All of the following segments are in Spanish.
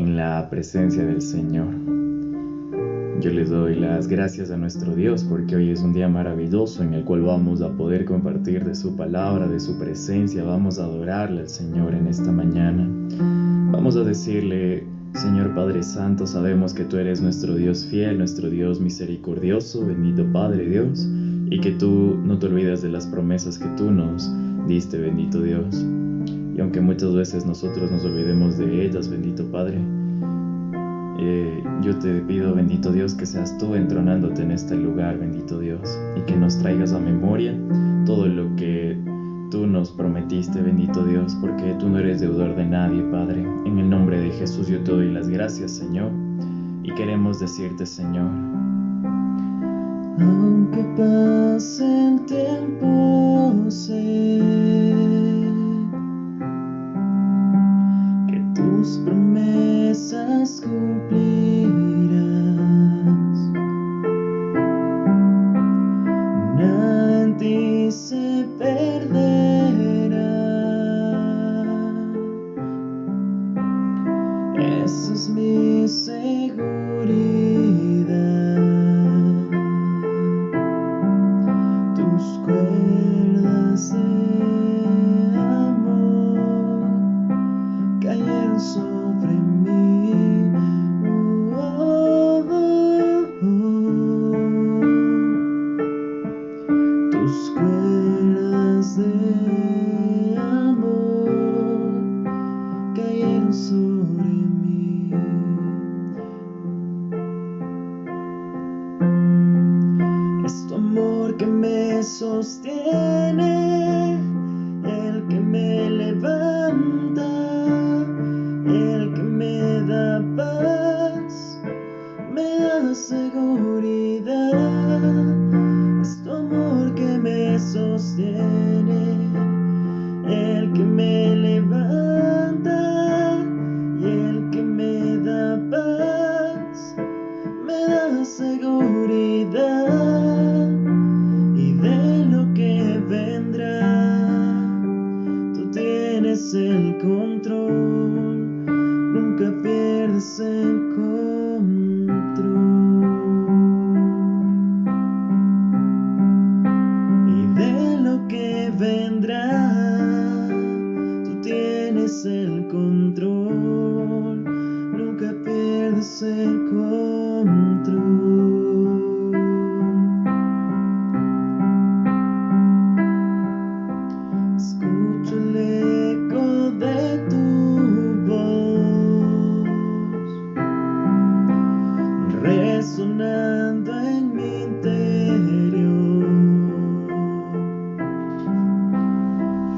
en la presencia del Señor. Yo le doy las gracias a nuestro Dios porque hoy es un día maravilloso en el cual vamos a poder compartir de su palabra, de su presencia. Vamos a adorarle al Señor en esta mañana. Vamos a decirle: Señor Padre Santo, sabemos que tú eres nuestro Dios fiel, nuestro Dios misericordioso, bendito Padre Dios, y que tú no te olvidas de las promesas que tú nos diste, bendito Dios. Y aunque muchas veces nosotros nos olvidemos de ellas, bendito Padre, yo te pido, bendito Dios, que seas tú entronándote en este lugar, bendito Dios, y que nos traigas a memoria todo lo que tú nos prometiste, bendito Dios, porque tú no eres deudor de nadie, Padre. En el nombre de Jesús yo te doy las gracias, Señor, y queremos decirte, Señor: aunque pase el tiempo, sé que tus promesas cumplirás. Nada en ti se perderá. Esa es mi seguridad. Tus cuerdas de amor cayeron sobre mí. Tus cuerdas de amor cayeron sobre mí. Es tu amor que me sostiene, el que me levanta, el que me da paz, me da seguridad. Es tu amor que me sostiene, el que me levanta y el que me da paz, me da seguridad. Y de lo que vendrá, tú tienes el control, nunca pierdes el control. Y de lo que vendrá, tú tienes el control, nunca pierdes el control. Escucho el eco de tu voz resonando en mi interior.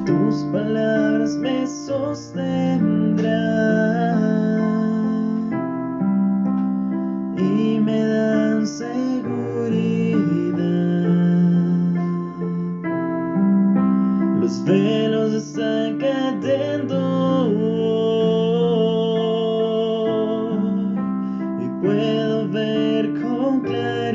Tus palabras me sostendrán y me dan seguridad. Los velos están cayendo y puedo ver con claridad.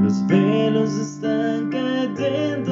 Los velos están cayendo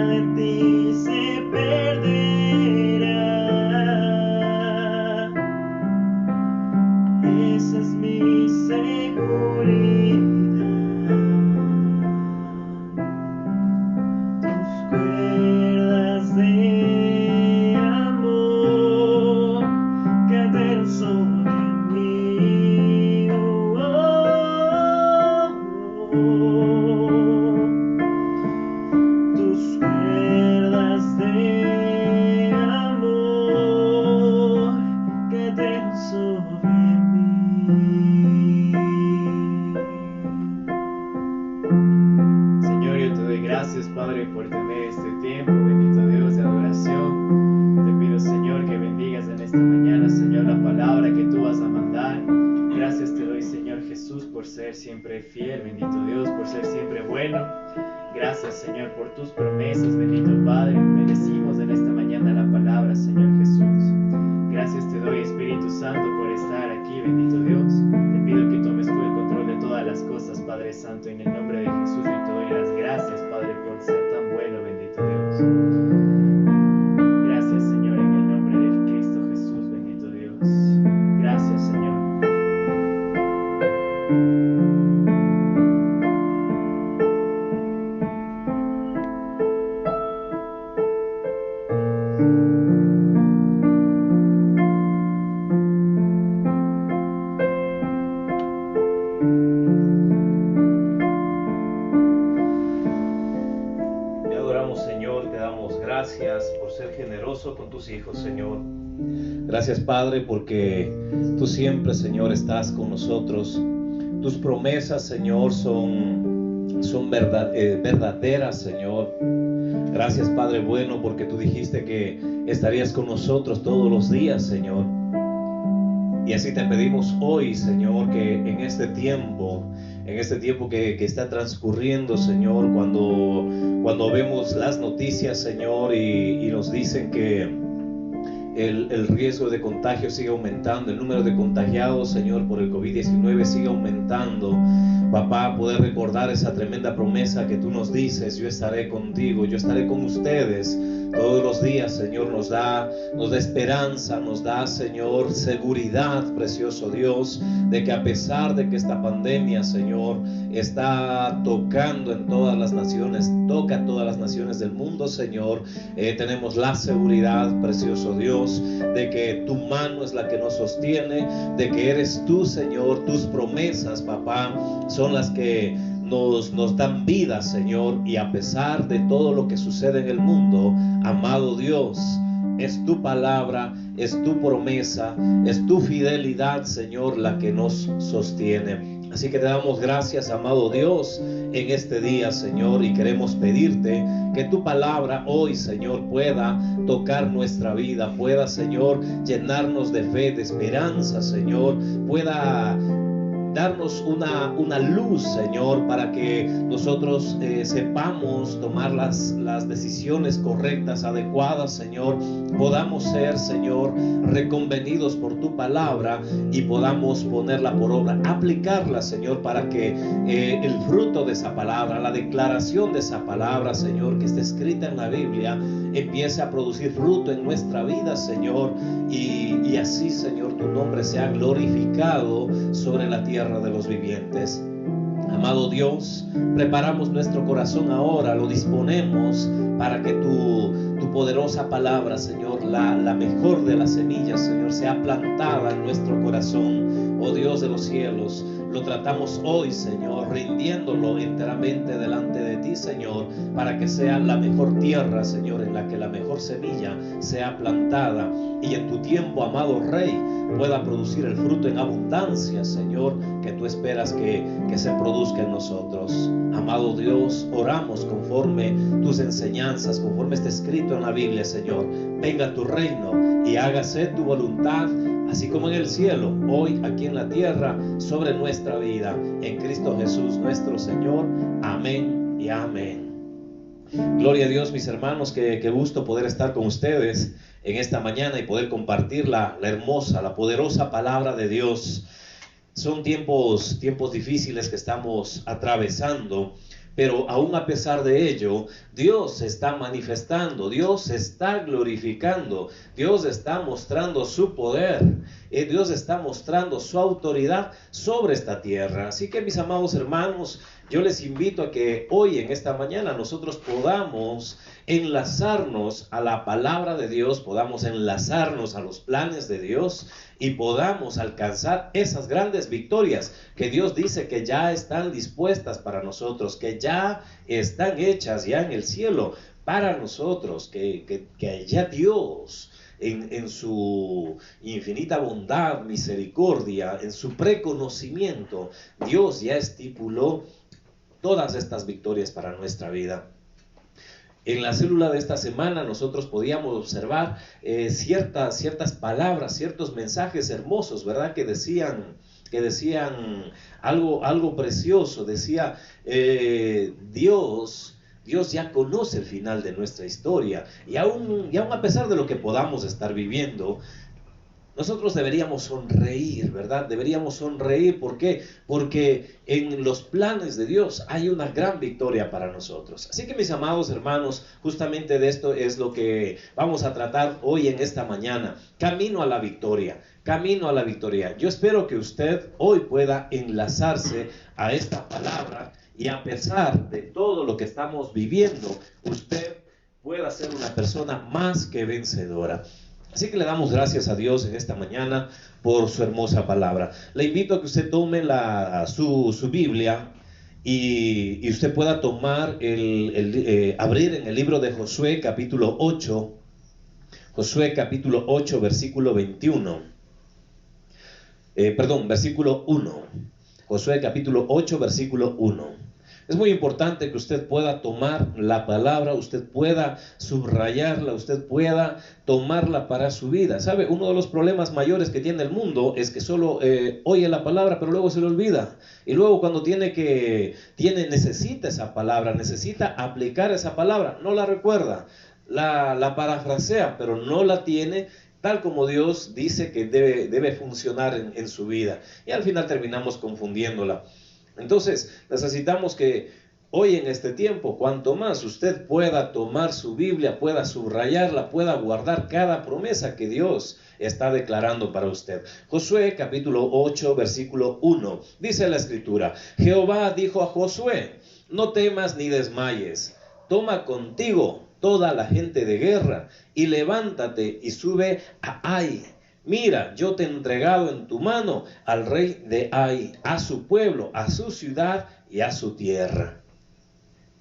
de ti se perderá. Esa es mi seguridad. Tus cuerdas de amor caen sobre mí. Tus cuerdas de amor caen sobre mí. Señor, yo te doy gracias, Padre, por tener este tiempo, bendito Dios, de adoración. Te pido, Señor, que bendigas en esta mañana, Señor, la palabra que tú vas a mandar. Gracias te doy, Señor Jesús, por ser siempre fiel, bendito Dios, por ser siempre bueno. Gracias, Señor, por tus promesas, bendito Padre. Bendecimos en esta mañana la palabra, Señor Jesús. Gracias te doy, Espíritu Santo, por estar aquí, bendito Dios. Te pido que tomes tú el control de todas las cosas, Padre Santo, en el nombre de Jesús. Yo te doy las gracias, Padre, por ser tan bueno, bendito Dios. Gracias, Señor, en el nombre de Cristo Jesús, bendito Dios. Gracias, Señor. Te adoramos, Señor, te damos gracias por ser generoso con tus hijos, Señor. Gracias, Padre, porque tú siempre, Señor, estás con nosotros. Tus promesas, Señor, son verdaderas, Señor. Gracias, Padre bueno, porque tú dijiste que estarías con nosotros todos los días, Señor. Y así te pedimos hoy, Señor, que en este tiempo que está transcurriendo, Señor, cuando vemos las noticias, Señor, y nos dicen que el riesgo de contagio sigue aumentando, el número de contagiados, Señor, por el COVID-19 sigue aumentando. Papá, poder recordar esa tremenda promesa que tú nos dices: yo estaré contigo, yo estaré con ustedes todos los días, Señor. Nos da esperanza, nos da, Señor, seguridad, precioso Dios, de que a pesar de que esta pandemia, Señor, está tocando en todas las naciones, toca a todas las naciones del mundo, Señor, tenemos la seguridad, precioso Dios, de que tu mano es la que nos sostiene, de que eres tú, Señor. Tus promesas, papá, son las que nos dan vida, Señor. Y a pesar de todo lo que sucede en el mundo, amado Dios, es tu palabra, es tu promesa, es tu fidelidad, Señor, la que nos sostiene. Así que te damos gracias, amado Dios, en este día, Señor, y queremos pedirte que tu palabra hoy, Señor, pueda tocar nuestra vida, pueda, Señor, llenarnos de fe, de esperanza, Señor, pueda darnos una luz, Señor, para que nosotros sepamos tomar las decisiones correctas, adecuadas, Señor. Podamos ser, Señor, reconvenidos por tu palabra y podamos ponerla por obra, aplicarla, Señor, para que el fruto de esa palabra, la declaración de esa palabra, Señor, que está escrita en la Biblia, empiece a producir fruto en nuestra vida, Señor, y así, Señor, tu nombre sea glorificado sobre la tierra de los vivientes. Amado Dios, preparamos nuestro corazón ahora, lo disponemos para que tu poderosa palabra, Señor, la mejor de las semillas, Señor, sea plantada en nuestro corazón. Oh Dios de los cielos, lo tratamos hoy, Señor, rindiéndolo enteramente delante de ti, Señor, para que sea la mejor tierra, Señor, en la que la mejor semilla sea plantada y en tu tiempo, amado Rey, pueda producir el fruto en abundancia, Señor, que tú esperas que se produzca en nosotros. Amado Dios, oramos conforme tus enseñanzas, conforme está escrito en la Biblia, Señor. Venga tu reino y hágase tu voluntad, así como en el cielo, hoy aquí en la tierra, sobre nuestra vida, en Cristo Jesús nuestro Señor. Amén y amén. Gloria a Dios, mis hermanos, qué gusto poder estar con ustedes en esta mañana y poder compartir la hermosa, la poderosa palabra de Dios. Son tiempos difíciles que estamos atravesando, pero aún a pesar de ello, Dios se está manifestando, Dios se está glorificando, Dios está mostrando su poder, Dios está mostrando su autoridad sobre esta tierra. Así que, mis amados hermanos, yo les invito a que hoy en esta mañana nosotros podamos enlazarnos a la palabra de Dios, podamos enlazarnos a los planes de Dios y podamos alcanzar esas grandes victorias que Dios dice que ya están dispuestas para nosotros, que ya están hechas ya en el cielo para nosotros, que ya Dios en su infinita bondad, misericordia, en su preconocimiento, Dios ya estipuló todas estas victorias para nuestra vida. En la célula de esta semana nosotros podíamos observar ciertas palabras, ciertos mensajes hermosos, ¿verdad? Que decían algo precioso. Decía, Dios ya conoce el final de nuestra historia, y aún a pesar de lo que podamos estar viviendo, nosotros deberíamos sonreír, ¿verdad? Deberíamos sonreír. ¿Por qué? Porque en los planes de Dios hay una gran victoria para nosotros. Así que, mis amados hermanos, justamente de esto es lo que vamos a tratar hoy en esta mañana. Camino a la victoria. Camino a la victoria. Yo espero que usted hoy pueda enlazarse a esta palabra y, a pesar de todo lo que estamos viviendo, usted pueda ser una persona más que vencedora. Así que le damos gracias a Dios en esta mañana por su hermosa palabra. Le invito a que usted tome su Biblia y usted pueda tomar abrir en el libro de Josué capítulo 8, Josué capítulo 8 versículo 21. Versículo 1. Josué capítulo 8 versículo 1. Es muy importante que usted pueda tomar la palabra, usted pueda subrayarla, usted pueda tomarla para su vida. ¿Sabe? Uno de los problemas mayores que tiene el mundo es que solo oye la palabra, pero luego se le olvida. Y luego cuando necesita esa palabra, necesita aplicar esa palabra, no la recuerda, la parafrasea, pero no la tiene tal como Dios dice que debe funcionar en su vida. Y al final terminamos confundiéndola. Entonces, necesitamos que hoy en este tiempo, cuanto más usted pueda tomar su Biblia, pueda subrayarla, pueda guardar cada promesa que Dios está declarando para usted. Josué capítulo 8 versículo 1, dice la escritura: Jehová dijo a Josué, no temas ni desmayes, toma contigo toda la gente de guerra y levántate y sube a Ai. Mira, yo te he entregado en tu mano al rey de Ai, a su pueblo, a su ciudad y a su tierra.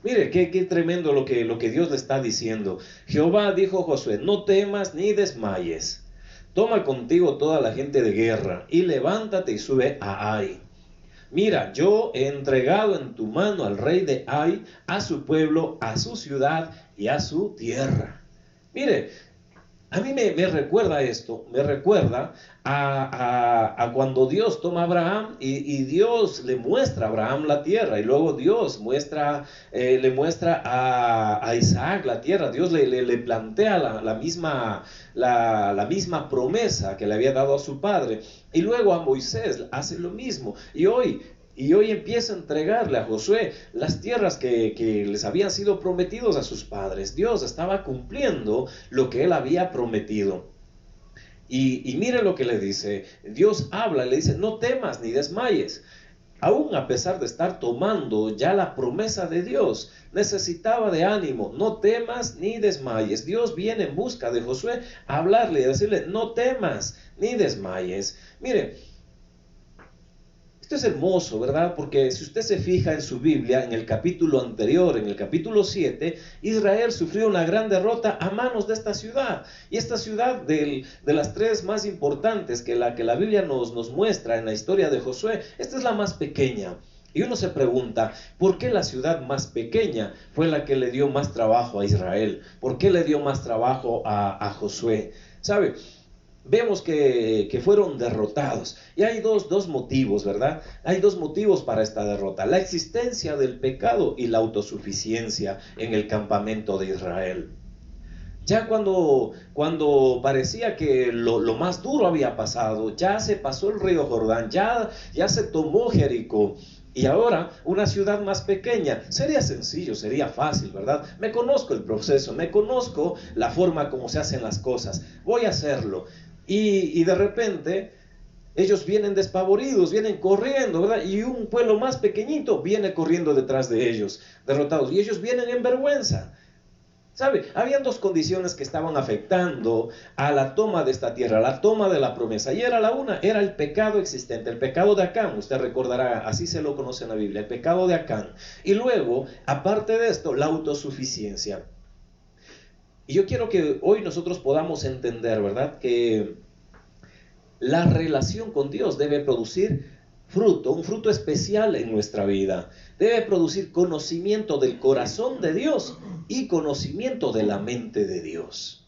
Mire, qué tremendo lo que Dios le está diciendo. Jehová dijo a Josué, no temas ni desmayes. Toma contigo toda la gente de guerra y levántate y sube a Ai. Mira, yo he entregado en tu mano al rey de Ai, a su pueblo, a su ciudad y a su tierra. Mire, a mí me recuerda esto, me recuerda a cuando Dios toma a Abraham y Dios le muestra a Abraham la tierra, y luego Dios le muestra a Isaac la tierra. Dios le plantea la misma promesa que le había dado a su padre, y luego a Moisés hace lo mismo, y hoy empieza a entregarle a Josué las tierras que les habían sido prometidos a sus padres. Dios estaba cumpliendo lo que él había prometido. Y mire lo que le dice. Dios habla y le dice, no temas ni desmayes. Aún a pesar de estar tomando ya la promesa de Dios, necesitaba de ánimo. No temas ni desmayes. Dios viene en busca de Josué a hablarle y a decirle, no temas ni desmayes. Mire, esto es hermoso, ¿verdad? Porque si usted se fija en su Biblia, en el capítulo anterior, en el capítulo 7, Israel sufrió una gran derrota a manos de esta ciudad. Y esta ciudad, de las tres más importantes que la Biblia nos muestra en la historia de Josué, esta es la más pequeña. Y uno se pregunta, ¿por qué la ciudad más pequeña fue la que le dio más trabajo a Israel? ¿Por qué le dio más trabajo a Josué? ¿Sabe? Vemos que fueron derrotados. Y hay dos motivos, ¿verdad? Hay dos motivos para esta derrota: la existencia del pecado y la autosuficiencia en el campamento de Israel. Ya cuando parecía que lo más duro había pasado, ya se pasó el río Jordán, ya se tomó Jericó, Y ahora una ciudad más pequeña. Sería sencillo, sería fácil, ¿verdad? Me conozco el proceso, me conozco la forma como se hacen las cosas. Voy a hacerlo. Y de repente ellos vienen despavoridos, vienen corriendo, ¿verdad? Y un pueblo más pequeñito viene corriendo detrás de ellos, derrotados. Y ellos vienen en vergüenza. ¿Sabe? Habían dos condiciones que estaban afectando a la toma de esta tierra, la toma de la promesa. Y era la una, era el pecado existente, el pecado de Acán. Usted recordará, así se lo conoce en la Biblia, el pecado de Acán. Y luego, aparte de esto, la autosuficiencia. Y yo quiero que hoy nosotros podamos entender, ¿verdad?, que la relación con Dios debe producir fruto, un fruto especial en nuestra vida. Debe producir conocimiento del corazón de Dios y conocimiento de la mente de Dios.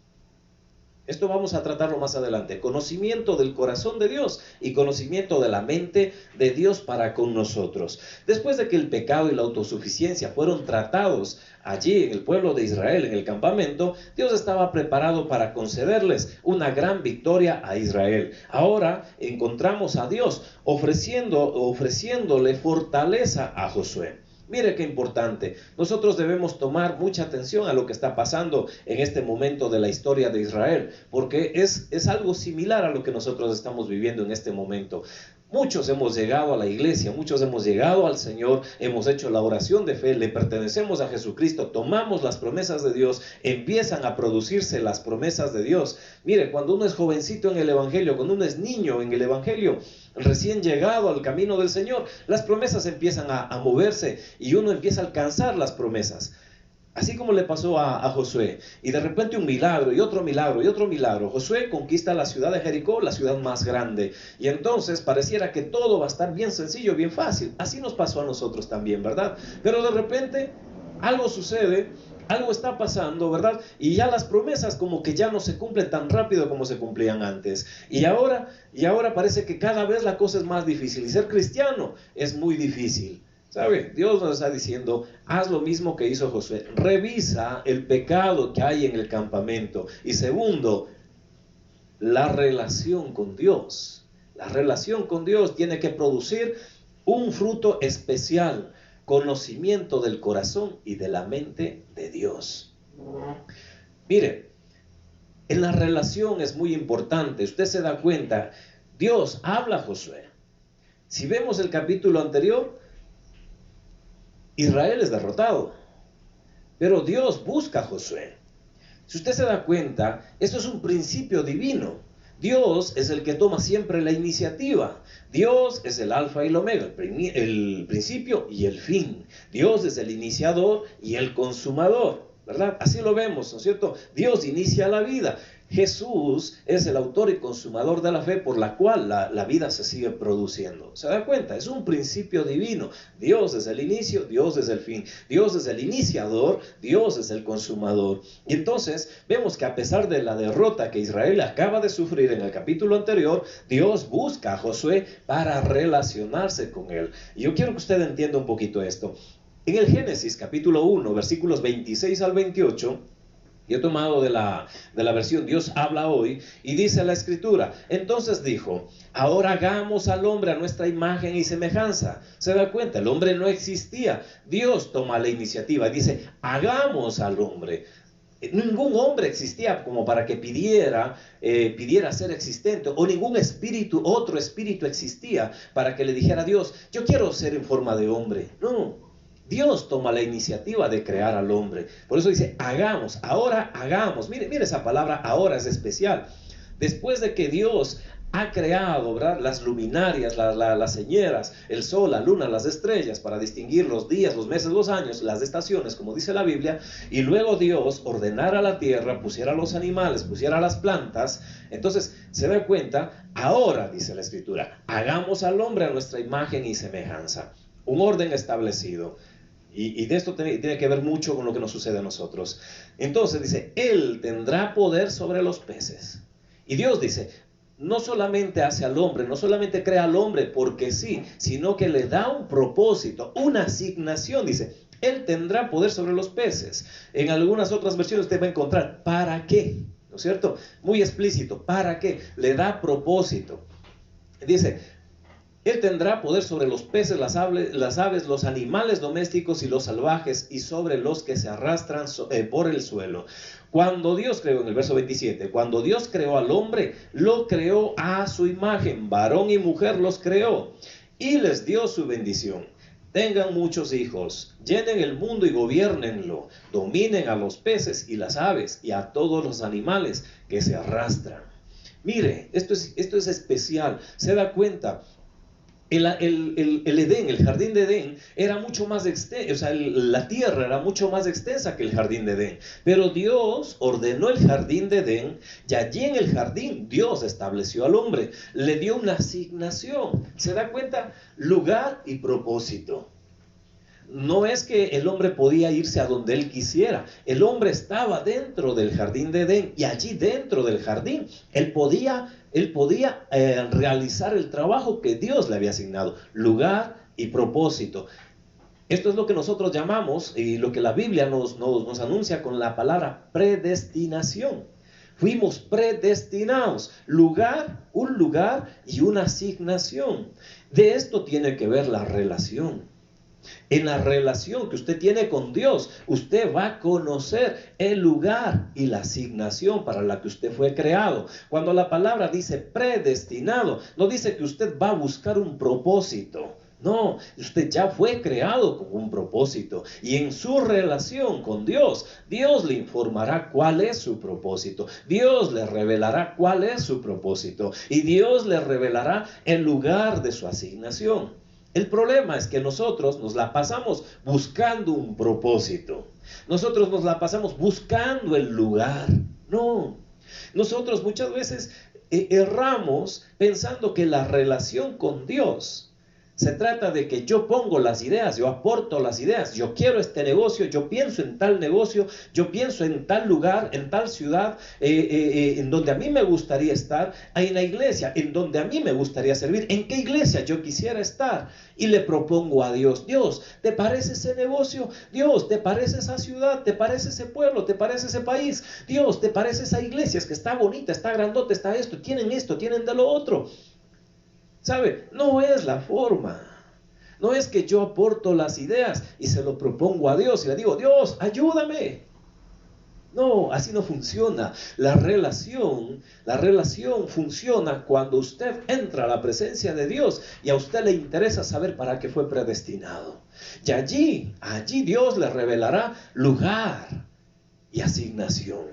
Esto vamos a tratarlo más adelante. Conocimiento del corazón de Dios y conocimiento de la mente de Dios para con nosotros. Después de que el pecado y la autosuficiencia fueron tratados allí en el pueblo de Israel, en el campamento, Dios estaba preparado para concederles una gran victoria a Israel. Ahora encontramos a Dios ofreciéndole fortaleza a Josué. Mire qué importante. Nosotros debemos tomar mucha atención a lo que está pasando en este momento de la historia de Israel, porque es algo similar a lo que nosotros estamos viviendo en este momento. Muchos hemos llegado a la iglesia, muchos hemos llegado al Señor, hemos hecho la oración de fe, le pertenecemos a Jesucristo, tomamos las promesas de Dios, empiezan a producirse las promesas de Dios. Mire, cuando uno es jovencito en el Evangelio, cuando uno es niño en el Evangelio, recién llegado al camino del Señor, las promesas empiezan a moverse y uno empieza a alcanzar las promesas. Así como le pasó a Josué, y de repente un milagro, y otro milagro, y otro milagro. Josué conquista la ciudad de Jericó, la ciudad más grande, y entonces pareciera que todo va a estar bien sencillo, bien fácil. Así nos pasó a nosotros también, ¿verdad? Pero de repente algo sucede, algo está pasando, ¿verdad? Y ya las promesas como que ya no se cumplen tan rápido como se cumplían antes. Y ahora parece que cada vez la cosa es más difícil, y ser cristiano es muy difícil. ¿Sabe? Dios nos está diciendo, haz lo mismo que hizo Josué. Revisa el pecado que hay en el campamento. Y segundo, la relación con Dios. La relación con Dios tiene que producir un fruto especial, conocimiento del corazón y de la mente de Dios. Mire, en la relación es muy importante. Usted se da cuenta, Dios habla a Josué. Si vemos el capítulo anterior, Israel es derrotado, pero Dios busca a Josué. Si usted se da cuenta, esto es un principio divino. Dios es el que toma siempre la iniciativa. Dios es el alfa y el omega, el principio y el fin. Dios es el iniciador y el consumador, ¿verdad? Así lo vemos, ¿no es cierto? Dios inicia la vida. Jesús es el autor y consumador de la fe por la cual la vida se sigue produciendo. ¿Se da cuenta? Es un principio divino. Dios es el inicio, Dios es el fin. Dios es el iniciador, Dios es el consumador. Y entonces vemos que a pesar de la derrota que Israel acaba de sufrir en el capítulo anterior, Dios busca a Josué para relacionarse con él. Y yo quiero que usted entienda un poquito esto. En el Génesis capítulo 1, versículos 26 al 28, yo he tomado de la versión Dios habla hoy, y dice la escritura, entonces dijo, ahora hagamos al hombre a nuestra imagen y semejanza. ¿Se da cuenta? El hombre no existía. Dios toma la iniciativa y dice, hagamos al hombre. Ningún hombre existía como para que pidiera ser existente, o ningún otro espíritu existía para que le dijera a Dios, yo quiero ser en forma de hombre. No. Dios toma la iniciativa de crear al hombre. Por eso dice, hagamos, ahora hagamos. Mire esa palabra, ahora es especial. Después de que Dios ha creado, ¿verdad?, las luminarias, las señeras, el sol, la luna, las estrellas, para distinguir los días, los meses, los años, las estaciones, como dice la Biblia, y luego Dios ordenara la tierra, pusiera los animales, pusiera las plantas. Entonces, se da cuenta, ahora, dice la Escritura, hagamos al hombre a nuestra imagen y semejanza. Un orden establecido. Y de esto tiene que ver mucho con lo que nos sucede a nosotros. Entonces dice, Él tendrá poder sobre los peces. Y Dios dice, no solamente hace al hombre, no solamente crea al hombre porque sí, sino que le da un propósito, una asignación. Dice, Él tendrá poder sobre los peces. En algunas otras versiones usted va a encontrar, ¿para qué? ¿No es cierto? Muy explícito, ¿para qué? Le da propósito. Dice, Él tendrá poder sobre los peces, las aves, los animales domésticos y los salvajes, y sobre los que se arrastran por el suelo. Cuando Dios creó, en el verso 27, cuando Dios creó al hombre, lo creó a su imagen, varón y mujer los creó, y les dio su bendición. Tengan muchos hijos, llenen el mundo y gobiernenlo, dominen a los peces y las aves y a todos los animales que se arrastran. Mire, esto es especial, se da cuenta. El Edén, el jardín de Edén, era mucho más extenso, o sea, la tierra era mucho más extensa que el jardín de Edén. Pero Dios ordenó el jardín de Edén, y allí en el jardín Dios estableció al hombre, le dio una asignación. ¿Se da cuenta? Lugar y propósito. No es que el hombre podía irse a donde él quisiera. El hombre estaba dentro del jardín de Edén, y allí dentro del jardín él podía realizar el trabajo que Dios le había asignado, lugar y propósito. Esto es lo que nosotros llamamos, y lo que la Biblia nos anuncia con la palabra predestinación. Fuimos predestinados, un lugar y una asignación. De esto tiene que ver la relación. En la relación que usted tiene con Dios, usted va a conocer el lugar y la asignación para la que usted fue creado. Cuando la palabra dice predestinado, no dice que usted va a buscar un propósito. No, usted ya fue creado con un propósito, y en su relación con Dios, Dios le informará cuál es su propósito, Dios le revelará cuál es su propósito, y Dios le revelará el lugar de su asignación. El problema es que nosotros nos la pasamos buscando un propósito. Nosotros nos la pasamos buscando el lugar. No. Nosotros muchas veces erramos pensando que la relación con Dios se trata de que yo pongo las ideas, yo aporto las ideas, yo quiero este negocio, yo pienso en tal negocio, yo pienso en tal lugar, en tal ciudad, en donde a mí me gustaría estar, en la iglesia, en donde a mí me gustaría servir, en qué iglesia yo quisiera estar, y le propongo a Dios: Dios, ¿te parece ese negocio? Dios, ¿te parece esa ciudad? ¿Te parece ese pueblo? ¿Te parece ese país? Dios, ¿te parece esa iglesia? Es que está bonita, está grandota, está esto, tienen de lo otro. ¿Sabe? No es la forma. No es que yo aporto las ideas y se lo propongo a Dios y le digo: Dios, ayúdame. No, así no funciona. La relación funciona cuando usted entra a la presencia de Dios y a usted le interesa saber para qué fue predestinado. Y allí Dios le revelará lugar y asignación,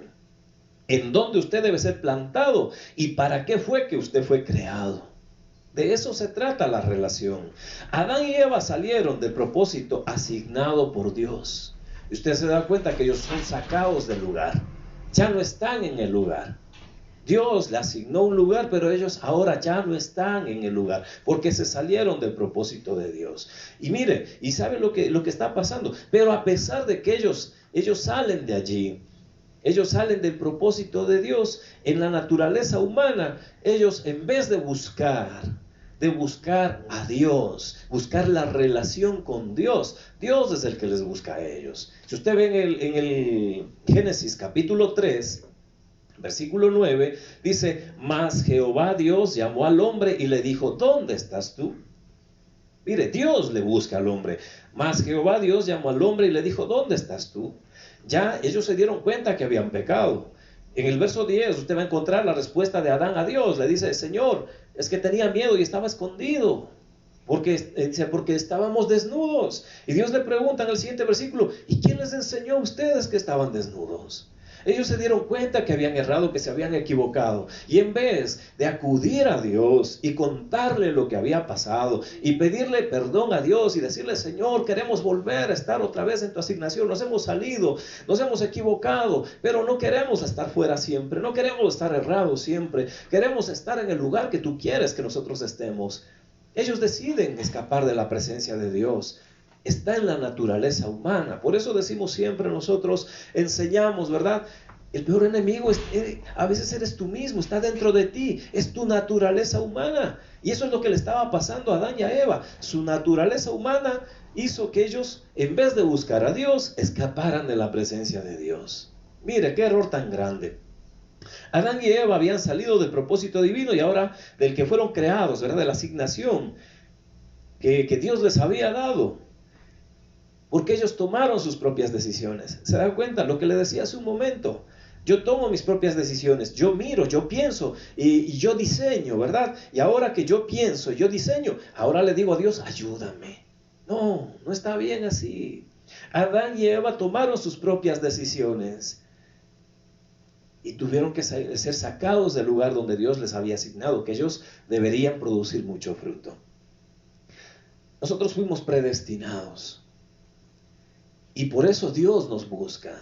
en donde usted debe ser plantado y para qué fue que usted fue creado. De eso se trata la relación. Adán y Eva salieron del propósito asignado por Dios. Y usted se da cuenta que ellos son sacados del lugar. Ya no están en el lugar. Dios le asignó un lugar, pero ellos ahora ya no están en el lugar, porque se salieron del propósito de Dios. Y mire, y sabe lo que está pasando. Pero a pesar de que ellos salen de allí, ellos salen del propósito de Dios, en la naturaleza humana, ellos, en vez de buscar a Dios, buscar la relación con Dios, Dios es el que les busca a ellos. Si usted ve en el Génesis capítulo 3, versículo 9, dice: mas Jehová Dios llamó al hombre y le dijo: ¿dónde estás tú? Mire, Dios le busca al hombre. Mas Jehová Dios llamó al hombre y le dijo: ¿dónde estás tú? Ya ellos se dieron cuenta que habían pecado. En el verso 10 usted va a encontrar la respuesta de Adán a Dios. Le dice: Señor, es que tenía miedo y estaba escondido, porque estábamos desnudos. Y Dios le pregunta en el siguiente versículo: ¿y quién les enseñó a ustedes que estaban desnudos? Ellos se dieron cuenta que habían errado, que se habían equivocado, y en vez de acudir a Dios y contarle lo que había pasado y pedirle perdón a Dios y decirle: Señor, queremos volver a estar otra vez en tu asignación, nos hemos salido, nos hemos equivocado, pero no queremos estar fuera siempre, no queremos estar errados siempre, queremos estar en el lugar que tú quieres que nosotros estemos. Ellos deciden escapar de la presencia de Dios. Está en la naturaleza humana. Por eso decimos siempre nosotros, enseñamos, ¿verdad? El peor enemigo a veces eres tú mismo, está dentro de ti, es tu naturaleza humana. Y eso es lo que le estaba pasando a Adán y a Eva. Su naturaleza humana hizo que ellos, en vez de buscar a Dios, escaparan de la presencia de Dios. Mire, qué error tan grande. Adán y Eva habían salido del propósito divino y ahora del que fueron creados, ¿verdad? De la asignación. que Dios les había dado, porque ellos tomaron sus propias decisiones. ¿Se da cuenta? Lo que le decía hace un momento. Yo tomo mis propias decisiones, yo miro, yo pienso y yo diseño, ¿verdad? Y ahora que yo pienso, yo diseño, ahora le digo a Dios, ayúdame. No, no está bien así. Adán y Eva tomaron sus propias decisiones y tuvieron que ser sacados del lugar donde Dios les había asignado, que ellos deberían producir mucho fruto. Nosotros fuimos predestinados y por eso Dios nos busca.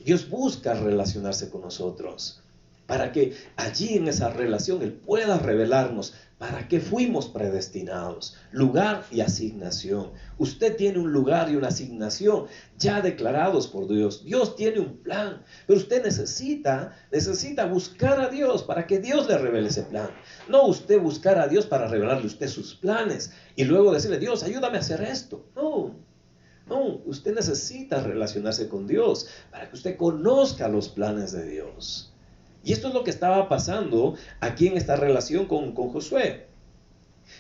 Dios busca relacionarse con nosotros para que allí en esa relación Él pueda revelarnos para qué fuimos predestinados, lugar y asignación. Usted tiene un lugar y una asignación ya declarados por Dios. Dios tiene un plan, pero usted necesita buscar a Dios para que Dios le revele ese plan. No usted buscar a Dios para revelarle usted sus planes y luego decirle, Dios, ayúdame a hacer esto. No, usted necesita relacionarse con Dios para que usted conozca los planes de Dios. Y esto es lo que estaba pasando aquí en esta relación con Josué.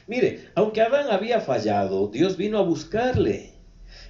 Mire, aunque Adán había fallado, Dios vino a buscarle.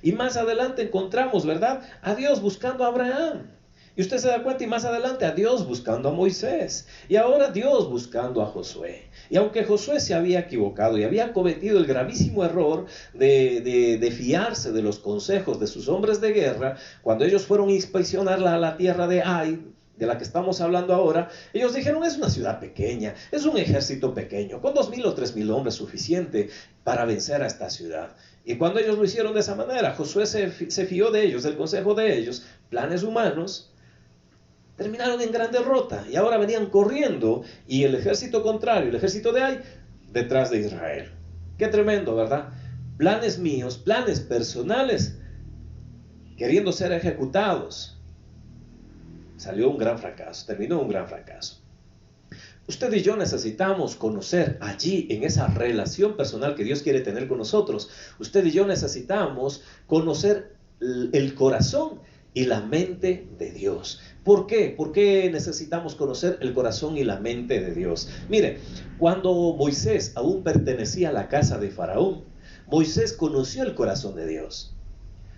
Y más adelante encontramos, ¿verdad?, a Dios buscando a Abraham. Y usted se da cuenta, y más adelante a Dios buscando a Moisés. Y ahora Dios buscando a Josué. Y aunque Josué se había equivocado y había cometido el gravísimo error de fiarse de los consejos de sus hombres de guerra, cuando ellos fueron a inspeccionar la tierra de Ai, de la que estamos hablando ahora, ellos dijeron, es una ciudad pequeña, es un ejército pequeño, con 2,000 o 3,000 hombres suficiente para vencer a esta ciudad. Y cuando ellos lo hicieron de esa manera, Josué se fió de ellos, del consejo de ellos, planes humanos, terminaron en gran derrota y ahora venían corriendo y el ejército contrario, el ejército de Ai, detrás de Israel. Qué tremendo, ¿verdad? Planes míos, planes personales, queriendo ser ejecutados. Salió un gran fracaso, terminó un gran fracaso. Usted y yo necesitamos conocer allí, en esa relación personal que Dios quiere tener con nosotros, usted y yo necesitamos conocer el corazón y la mente de Dios. ¿Por qué? ¿Por qué necesitamos conocer el corazón y la mente de Dios? Mire, cuando Moisés aún pertenecía a la casa de Faraón, Moisés conoció el corazón de Dios.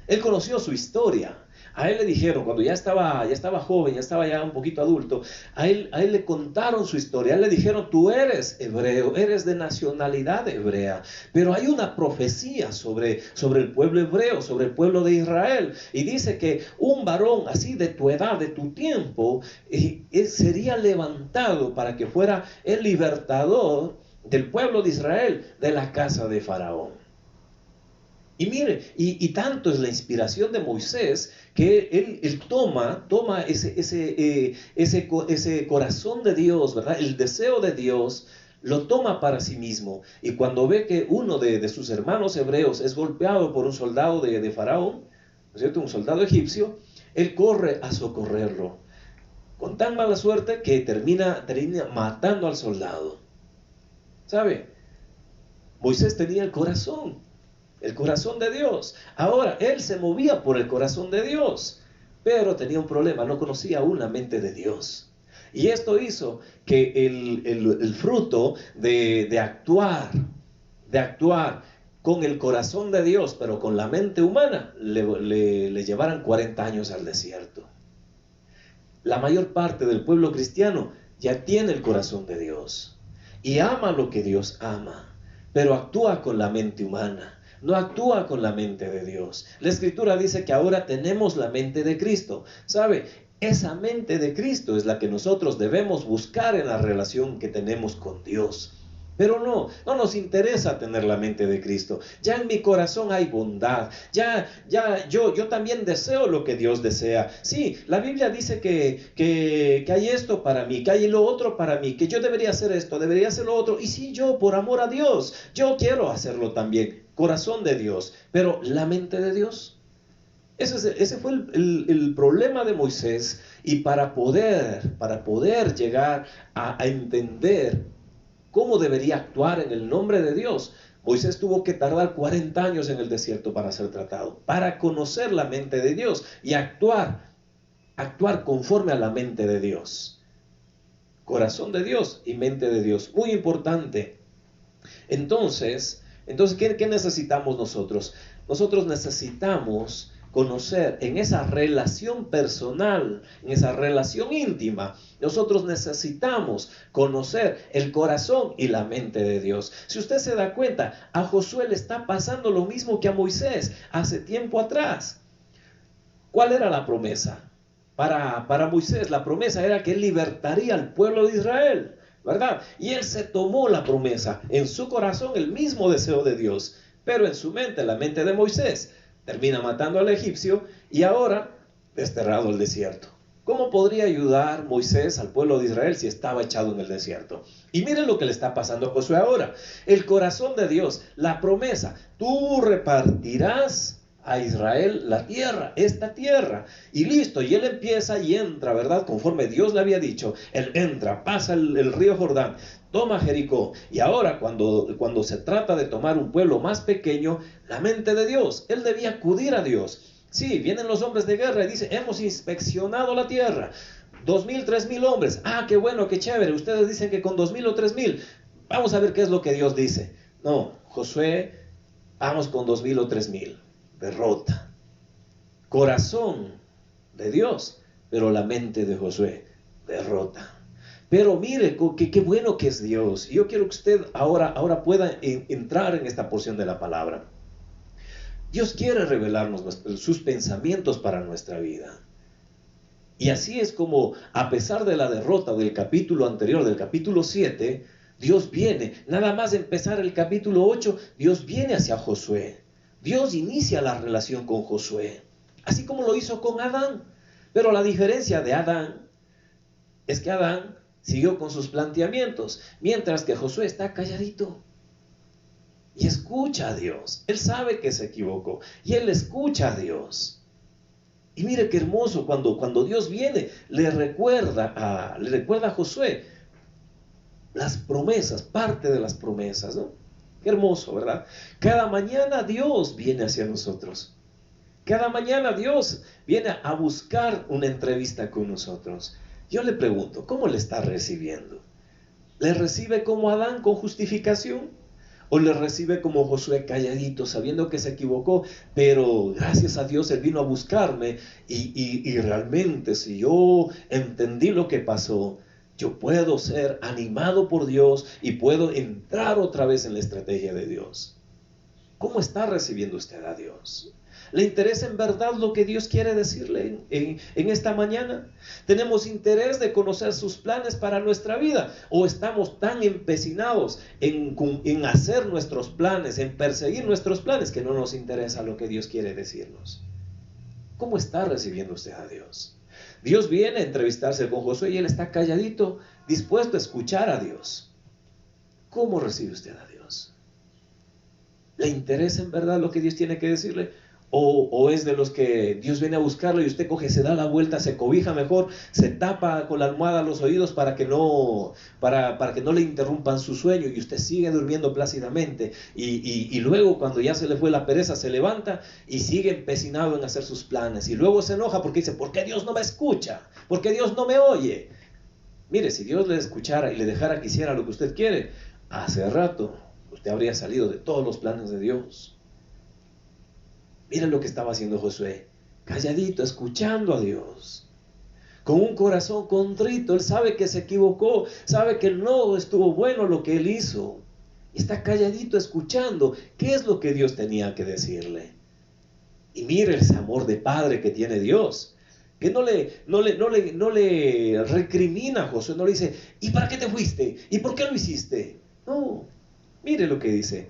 Él conoció su historia. A él le dijeron, cuando ya estaba joven, ya estaba ya un poquito adulto, a él le contaron su historia. A él le dijeron, tú eres hebreo, eres de nacionalidad hebrea, pero hay una profecía sobre el pueblo hebreo, sobre el pueblo de Israel, y dice que un varón así de tu edad, de tu tiempo, sería levantado para que fuera el libertador del pueblo de Israel, de la casa de Faraón. Y mire, y tanto es la inspiración de Moisés que él toma ese corazón de Dios, ¿verdad? El deseo de Dios, lo toma para sí mismo. Y cuando ve que uno de sus hermanos hebreos es golpeado por un soldado de Faraón, ¿no es cierto?, un soldado egipcio, él corre a socorrerlo. Con tan mala suerte que termina matando al soldado. ¿Sabe? Moisés tenía el corazón de Dios. Ahora, él se movía por el corazón de Dios, pero tenía un problema, no conocía aún la mente de Dios. Y esto hizo que el fruto de actuar con el corazón de Dios, pero con la mente humana, le llevaran 40 años al desierto. La mayor parte del pueblo cristiano ya tiene el corazón de Dios y ama lo que Dios ama, pero actúa con la mente humana. No actúa con la mente de Dios. La Escritura dice que ahora tenemos la mente de Cristo. ¿Sabe? Esa mente de Cristo es la que nosotros debemos buscar en la relación que tenemos con Dios. Pero no nos interesa tener la mente de Cristo. Ya en mi corazón hay bondad. Yo también deseo lo que Dios desea. Sí, la Biblia dice que hay esto para mí, que hay lo otro para mí, que yo debería hacer esto, debería hacer lo otro. Y sí, yo por amor a Dios, yo quiero hacerlo también. Corazón de Dios, pero la mente de Dios. Ese fue el problema de Moisés. Y para poder llegar a entender cómo debería actuar en el nombre de Dios, Moisés tuvo que tardar 40 años en el desierto para ser tratado, para conocer la mente de Dios y actuar conforme a la mente de Dios. Corazón de Dios y mente de Dios, muy importante. Entonces, Entonces, ¿qué necesitamos nosotros? Nosotros necesitamos conocer en esa relación personal, en esa relación íntima, nosotros necesitamos conocer el corazón y la mente de Dios. Si usted se da cuenta, a Josué le está pasando lo mismo que a Moisés hace tiempo atrás. ¿Cuál era la promesa? Para Moisés la promesa era que él libertaría al pueblo de Israel, ¿verdad? Y él se tomó la promesa, en su corazón el mismo deseo de Dios, pero en su mente, la mente de Moisés, termina matando al egipcio y ahora desterrado al desierto. ¿Cómo podría ayudar Moisés al pueblo de Israel si estaba echado en el desierto? Y miren lo que le está pasando a Josué ahora. El corazón de Dios, la promesa, tú repartirás a Israel la tierra, esta tierra, y listo, y él empieza y entra, ¿verdad? Conforme Dios le había dicho, él entra, pasa el río Jordán, toma Jericó, y ahora cuando se trata de tomar un pueblo más pequeño, la mente de Dios, él debía acudir a Dios. Sí, vienen los hombres de guerra y dicen, hemos inspeccionado la tierra, 2,000, 3,000 hombres, qué bueno, qué chévere, ustedes dicen que con 2,000 o 3,000, vamos a ver qué es lo que Dios dice. No, Josué, vamos con 2,000 o 3,000. Derrota. Corazón de Dios, pero la mente de Josué, derrota. Pero mire qué bueno que es Dios. Y yo quiero que usted ahora pueda entrar en esta porción de la palabra. Dios quiere revelarnos sus pensamientos para nuestra vida. Y así es como, a pesar de la derrota del capítulo anterior, del capítulo 7, Dios viene, nada más empezar el capítulo 8, Dios viene hacia Josué. Dios inicia la relación con Josué, así como lo hizo con Adán. Pero la diferencia de Adán es que Adán siguió con sus planteamientos, mientras que Josué está calladito y escucha a Dios. Él sabe que se equivocó y él escucha a Dios. Y mire qué hermoso cuando Dios viene, le recuerda a Josué las promesas, parte de las promesas, ¿no? Qué hermoso, ¿verdad? Cada mañana Dios viene hacia nosotros. Cada mañana Dios viene a buscar una entrevista con nosotros. Yo le pregunto, ¿cómo le está recibiendo? ¿Le recibe como Adán con justificación? ¿O le recibe como Josué calladito, sabiendo que se equivocó? Pero gracias a Dios Él vino a buscarme y realmente si yo entendí lo que pasó, yo puedo ser animado por Dios y puedo entrar otra vez en la estrategia de Dios. ¿Cómo está recibiendo usted a Dios? ¿Le interesa en verdad lo que Dios quiere decirle en esta mañana? ¿Tenemos interés de conocer sus planes para nuestra vida? ¿O estamos tan empecinados en hacer nuestros planes, en perseguir nuestros planes, que no nos interesa lo que Dios quiere decirnos? ¿Cómo está recibiendo usted a Dios? Dios viene a entrevistarse con Josué y él está calladito, dispuesto a escuchar a Dios. ¿Cómo recibe usted a Dios? ¿Le interesa en verdad lo que Dios tiene que decirle? ¿O es de los que Dios viene a buscarlo y usted coge, se da la vuelta, se cobija mejor, se tapa con la almohada los oídos para que no le interrumpan su sueño y usted sigue durmiendo plácidamente y luego cuando ya se le fue la pereza se levanta y sigue empecinado en hacer sus planes y luego se enoja porque dice, ¿por qué Dios no me escucha? ¿Por qué Dios no me oye? Mire, si Dios le escuchara y le dejara que hiciera lo que usted quiere, hace rato usted habría salido de todos los planes de Dios. Miren lo que estaba haciendo Josué, calladito, escuchando a Dios, con un corazón contrito. Él sabe que se equivocó, sabe que no estuvo bueno lo que él hizo, y está calladito escuchando qué es lo que Dios tenía que decirle. Y mire ese amor de padre que tiene Dios, que no le recrimina a Josué, no le dice, ¿y para qué te fuiste? ¿Y por qué lo hiciste? No, mire lo que dice,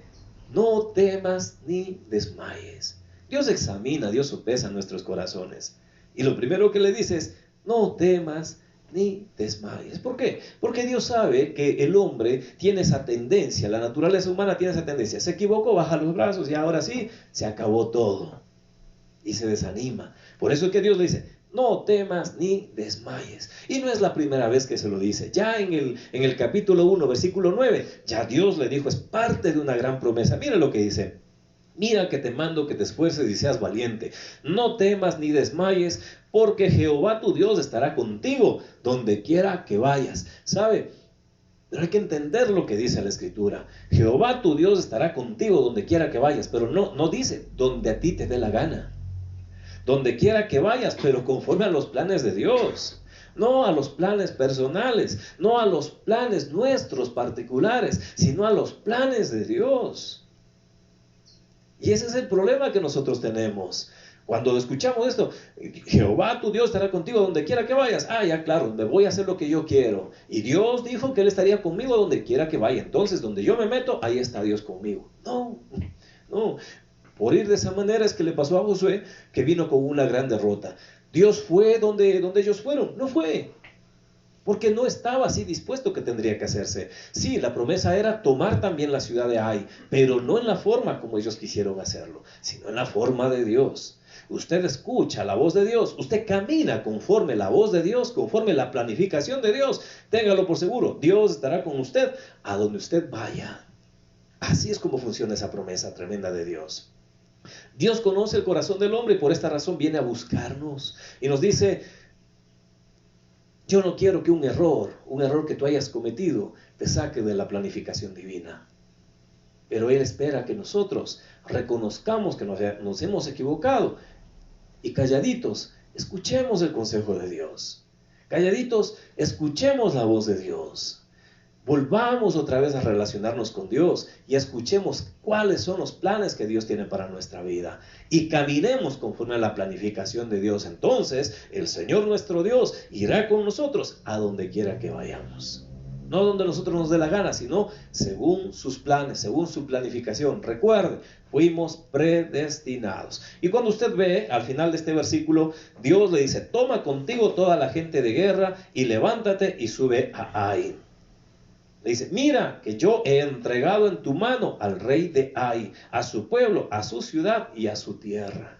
no temas ni desmayes. Dios examina, Dios sopesa nuestros corazones. Y lo primero que le dice es, no temas ni desmayes. ¿Por qué? Porque Dios sabe que el hombre tiene esa tendencia, la naturaleza humana tiene esa tendencia. Se equivocó, baja los brazos y ahora sí, se acabó todo. Y se desanima. Por eso es que Dios le dice, no temas ni desmayes. Y no es la primera vez que se lo dice. Ya en el capítulo 1, versículo 9, ya Dios le dijo, es parte de una gran promesa. Mira lo que dice. Mira que te mando que te esfuerces y seas valiente. No temas ni desmayes, porque Jehová tu Dios estará contigo donde quiera que vayas. ¿Sabe? Pero hay que entender lo que dice la Escritura. Jehová tu Dios estará contigo donde quiera que vayas, pero no dice donde a ti te dé la gana. Donde quiera que vayas, pero conforme a los planes de Dios. No a los planes personales, no a los planes nuestros particulares, sino a los planes de Dios. Y ese es el problema que nosotros tenemos. Cuando escuchamos esto, Jehová tu Dios estará contigo donde quiera que vayas. Ah, ya claro, me voy a hacer lo que yo quiero. Y Dios dijo que Él estaría conmigo donde quiera que vaya. Entonces, donde yo me meto, ahí está Dios conmigo. No. Por ir de esa manera es que le pasó a Josué, que vino con una gran derrota. Dios fue donde ellos fueron. No fue. Porque no estaba así dispuesto que tendría que hacerse. Sí, la promesa era tomar también la ciudad de Ai, pero no en la forma como ellos quisieron hacerlo, sino en la forma de Dios. Usted escucha la voz de Dios, usted camina conforme la voz de Dios, conforme la planificación de Dios. Téngalo por seguro, Dios estará con usted a donde usted vaya. Así es como funciona esa promesa tremenda de Dios. Dios conoce el corazón del hombre y por esta razón viene a buscarnos y nos dice: yo no quiero que un error que tú hayas cometido, te saque de la planificación divina. Pero Él espera que nosotros reconozcamos que nos hemos equivocado y calladitos escuchemos el consejo de Dios. Calladitos escuchemos la voz de Dios. Volvamos otra vez a relacionarnos con Dios y escuchemos cuáles son los planes que Dios tiene para nuestra vida y caminemos conforme a la planificación de Dios. Entonces el Señor nuestro Dios irá con nosotros a donde quiera que vayamos. No donde nosotros nos dé la gana, sino según sus planes, según su planificación. Recuerde, fuimos predestinados. Y cuando usted ve al final de este versículo, Dios le dice: toma contigo toda la gente de guerra y levántate y sube a Ai. Le dice: mira que yo he entregado en tu mano al rey de Ai, a su pueblo, a su ciudad y a su tierra.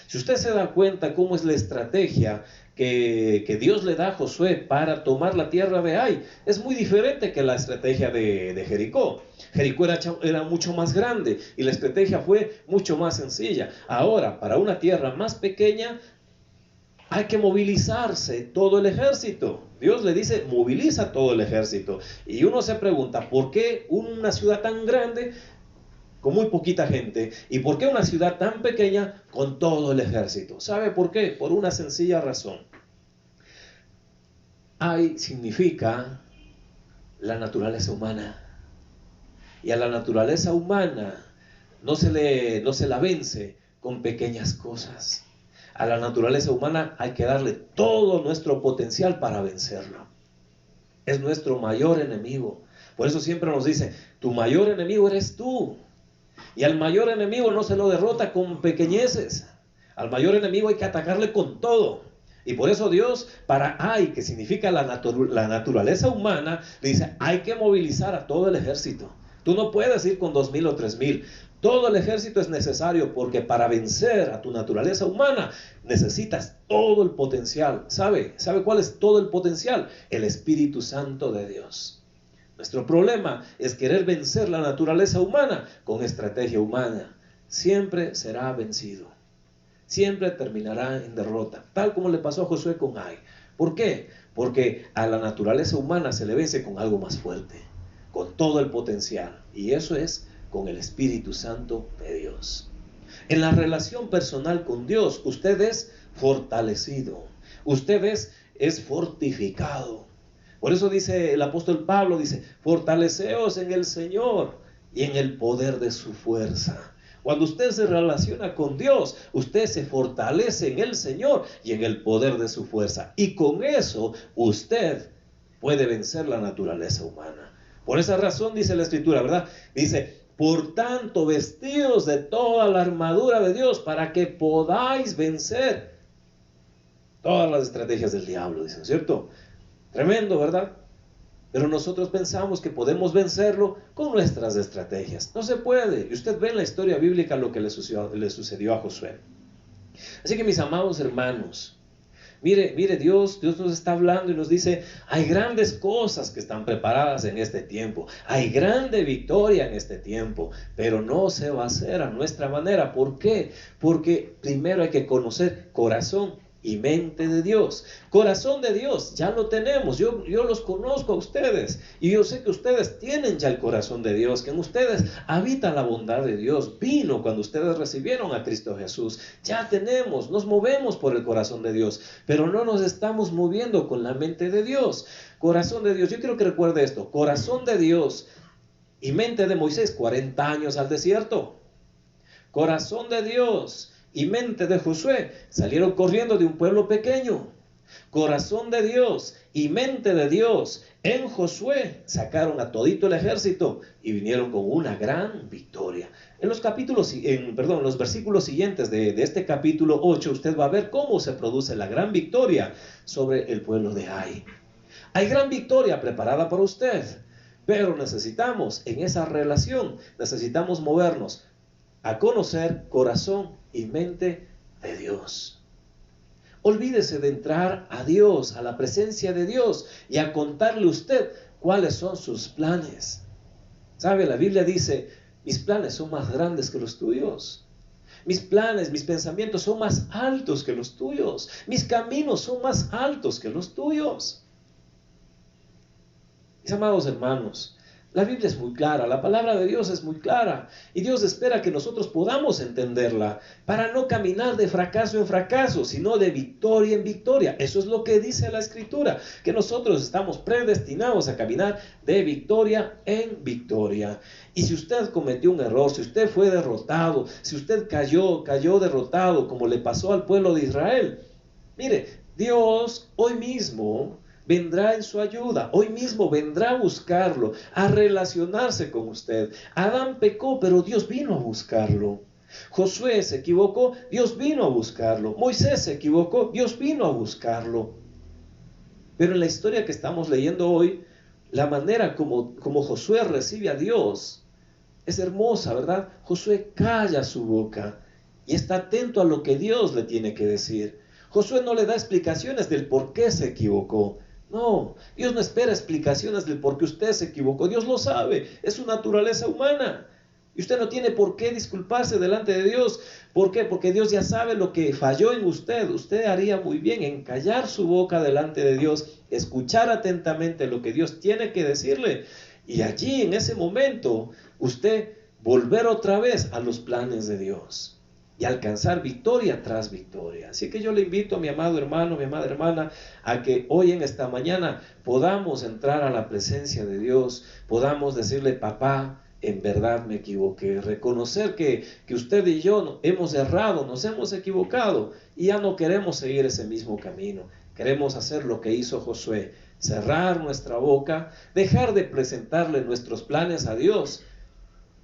Si usted se da cuenta cómo es la estrategia que Dios le da a Josué para tomar la tierra de Ai, es muy diferente que la estrategia de Jericó. Jericó era mucho más grande y la estrategia fue mucho más sencilla. Ahora, para una tierra más pequeña, hay que movilizarse todo el ejército. Dios le dice: moviliza todo el ejército. Y uno se pregunta: ¿por qué una ciudad tan grande con muy poquita gente? ¿Y por qué una ciudad tan pequeña con todo el ejército? ¿Sabe por qué? Por una sencilla razón. Ai significa la naturaleza humana. Y a la naturaleza humana no se la vence con pequeñas cosas. A la naturaleza humana hay que darle todo nuestro potencial para vencerlo. Es nuestro mayor enemigo. Por eso siempre nos dice: tu mayor enemigo eres tú. Y al mayor enemigo no se lo derrota con pequeñeces. Al mayor enemigo hay que atacarle con todo. Y por eso Dios, para Ai, que significa la naturaleza humana, le dice: hay que movilizar a todo el ejército. Tú no puedes ir con 2,000 o 3,000. Todo el ejército es necesario, porque para vencer a tu naturaleza humana necesitas todo el potencial. ¿Sabe cuál es todo el potencial? El Espíritu Santo de Dios. Nuestro problema es querer vencer la naturaleza humana con estrategia humana. Siempre será vencido. Siempre terminará en derrota, tal como le pasó a Josué con Ai. ¿Por qué? Porque a la naturaleza humana se le vence con algo más fuerte, con todo el potencial. Y eso es con el Espíritu Santo de Dios. En la relación personal con Dios, usted es fortalecido, usted es fortificado. Por eso dice el apóstol Pablo, dice: fortaleceos en el Señor y en el poder de su fuerza. Cuando usted se relaciona con Dios, usted se fortalece en el Señor y en el poder de su fuerza. Y con eso usted puede vencer la naturaleza humana. Por esa razón dice la Escritura, ¿verdad? Dice: por tanto, vestidos de toda la armadura de Dios para que podáis vencer todas las estrategias del diablo, dicen, ¿cierto? Tremendo, ¿verdad? Pero nosotros pensamos que podemos vencerlo con nuestras estrategias. No se puede. Y usted ve en la historia bíblica lo que le sucedió a Josué. Así que, mis amados hermanos, mire, Dios nos está hablando y nos dice: hay grandes cosas que están preparadas en este tiempo. Hay grande victoria en este tiempo. Pero no se va a hacer a nuestra manera. ¿Por qué? Porque primero hay que conocer corazón y mente de Dios. Corazón de Dios, ya lo tenemos. Yo los conozco a ustedes y yo sé que ustedes tienen ya el corazón de Dios, que en ustedes habita la bondad de Dios. Vino cuando ustedes recibieron a Cristo Jesús. Ya tenemos, nos movemos por el corazón de Dios, pero no nos estamos moviendo con la mente de Dios. Corazón de Dios, yo quiero que recuerde esto. Corazón de Dios y mente de Moisés, 40 años al desierto. Corazón de Dios y mente de Josué, salieron corriendo de un pueblo pequeño. Corazón de Dios y mente de Dios, en Josué sacaron a todito el ejército y vinieron con una gran victoria. En los versículos siguientes de este capítulo 8, usted va a ver cómo se produce la gran victoria sobre el pueblo de Ai. Hay gran victoria preparada para usted, pero necesitamos, en esa relación, necesitamos movernos a conocer corazón y mente de Dios. Olvídese de entrar a Dios, a la presencia de Dios, y a contarle usted cuáles son sus planes. ¿Sabe? La Biblia dice, mis planes son más grandes que los tuyos. Mis planes, mis pensamientos son más altos que los tuyos. Mis caminos son más altos que los tuyos. Mis amados hermanos, la Biblia es muy clara, la palabra de Dios es muy clara y Dios espera que nosotros podamos entenderla para no caminar de fracaso en fracaso, sino de victoria en victoria. Eso es lo que dice la Escritura, que nosotros estamos predestinados a caminar de victoria en victoria. Y si usted cometió un error, si usted fue derrotado, si usted cayó derrotado como le pasó al pueblo de Israel, mire, Dios hoy mismo vendrá en su ayuda, hoy mismo vendrá a buscarlo, a relacionarse con usted. Adán pecó, pero Dios vino a buscarlo. Josué se equivocó, Dios vino a buscarlo. Moisés se equivocó, Dios vino a buscarlo. Pero en la historia que estamos leyendo hoy, la manera como Josué recibe a Dios es hermosa, ¿verdad? Josué calla su boca y está atento a lo que Dios le tiene que decir. Josué no le da explicaciones del por qué se equivocó. No, Dios no espera explicaciones del por qué usted se equivocó. Dios lo sabe, es su naturaleza humana. Y usted no tiene por qué disculparse delante de Dios. ¿Por qué? Porque Dios ya sabe lo que falló en usted. Usted haría muy bien en callar su boca delante de Dios, escuchar atentamente lo que Dios tiene que decirle. Y allí, en ese momento, usted volver otra vez a los planes de Dios y alcanzar victoria tras victoria. Así que yo le invito a mi amado hermano, mi amada hermana, a que hoy en esta mañana podamos entrar a la presencia de Dios, podamos decirle, papá, en verdad me equivoqué, reconocer que usted y yo hemos errado, nos hemos equivocado y ya no queremos seguir ese mismo camino. Queremos hacer lo que hizo Josué, cerrar nuestra boca, dejar de presentarle nuestros planes a Dios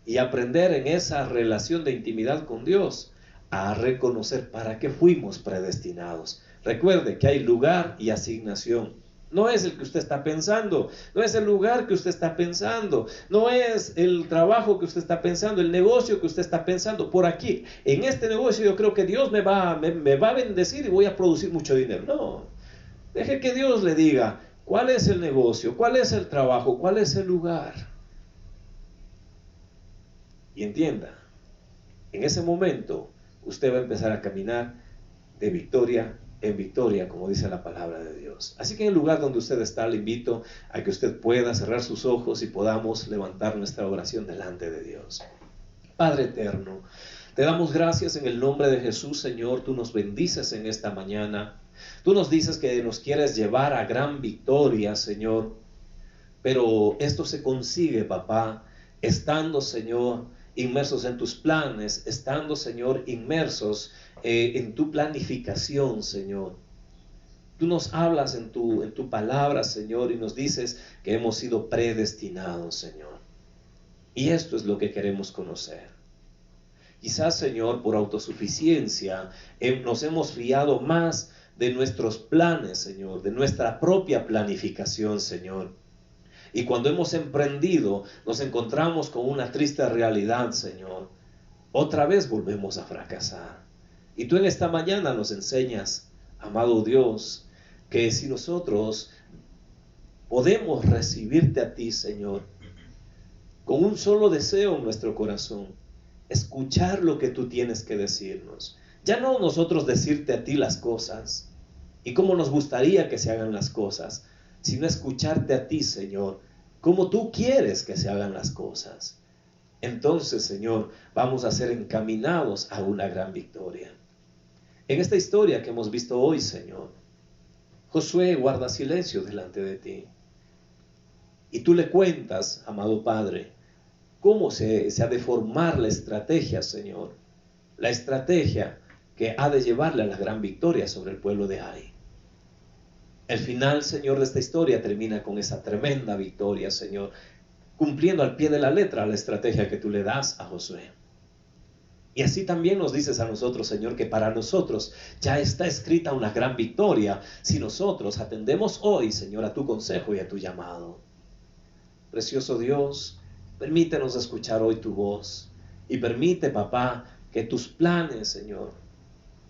y aprender en esa relación de intimidad con Dios a reconocer para qué fuimos predestinados. Recuerde que hay lugar y asignación. No es el que usted está pensando, no es el lugar que usted está pensando, no es el trabajo que usted está pensando, el negocio que usted está pensando. Por aquí, en este negocio yo creo que Dios me va a bendecir y voy a producir mucho dinero. No, deje que Dios le diga cuál es el negocio, cuál es el trabajo, cuál es el lugar. Y entienda, en ese momento usted va a empezar a caminar de victoria en victoria, como dice la palabra de Dios. Así que en el lugar donde usted está, le invito a que usted pueda cerrar sus ojos y podamos levantar nuestra oración delante de Dios. Padre eterno, te damos gracias en el nombre de Jesús, Señor. Tú nos bendices en esta mañana. Tú nos dices que nos quieres llevar a gran victoria, Señor. Pero esto se consigue, papá, estando, Señor, inmersos en tus planes, estando, Señor, inmersos en tu planificación, Señor. Tú nos hablas en tu palabra, Señor, y nos dices que hemos sido predestinados, Señor. Y esto es lo que queremos conocer. Quizás, Señor, por autosuficiencia, nos hemos fiado más de nuestros planes, Señor, de nuestra propia planificación, Señor. Y cuando hemos emprendido, nos encontramos con una triste realidad, Señor. Otra vez volvemos a fracasar. Y tú en esta mañana nos enseñas, amado Dios, que si nosotros podemos recibirte a ti, Señor, con un solo deseo en nuestro corazón, escuchar lo que tú tienes que decirnos. Ya no nosotros decirte a ti las cosas, y cómo nos gustaría que se hagan las cosas, sino escucharte a ti, Señor, cómo tú quieres que se hagan las cosas. Entonces, Señor, vamos a ser encaminados a una gran victoria. En esta historia que hemos visto hoy, Señor, Josué guarda silencio delante de ti. Y tú le cuentas, amado Padre, cómo se ha de formar la estrategia, Señor. La estrategia que ha de llevarle a la gran victoria sobre el pueblo de Ai. El final, Señor, de esta historia termina con esa tremenda victoria, Señor, cumpliendo al pie de la letra la estrategia que tú le das a Josué. Y así también nos dices a nosotros, Señor, que para nosotros ya está escrita una gran victoria si nosotros atendemos hoy, Señor, a tu consejo y a tu llamado. Precioso Dios, permítenos escuchar hoy tu voz y permite, papá, que tus planes, Señor,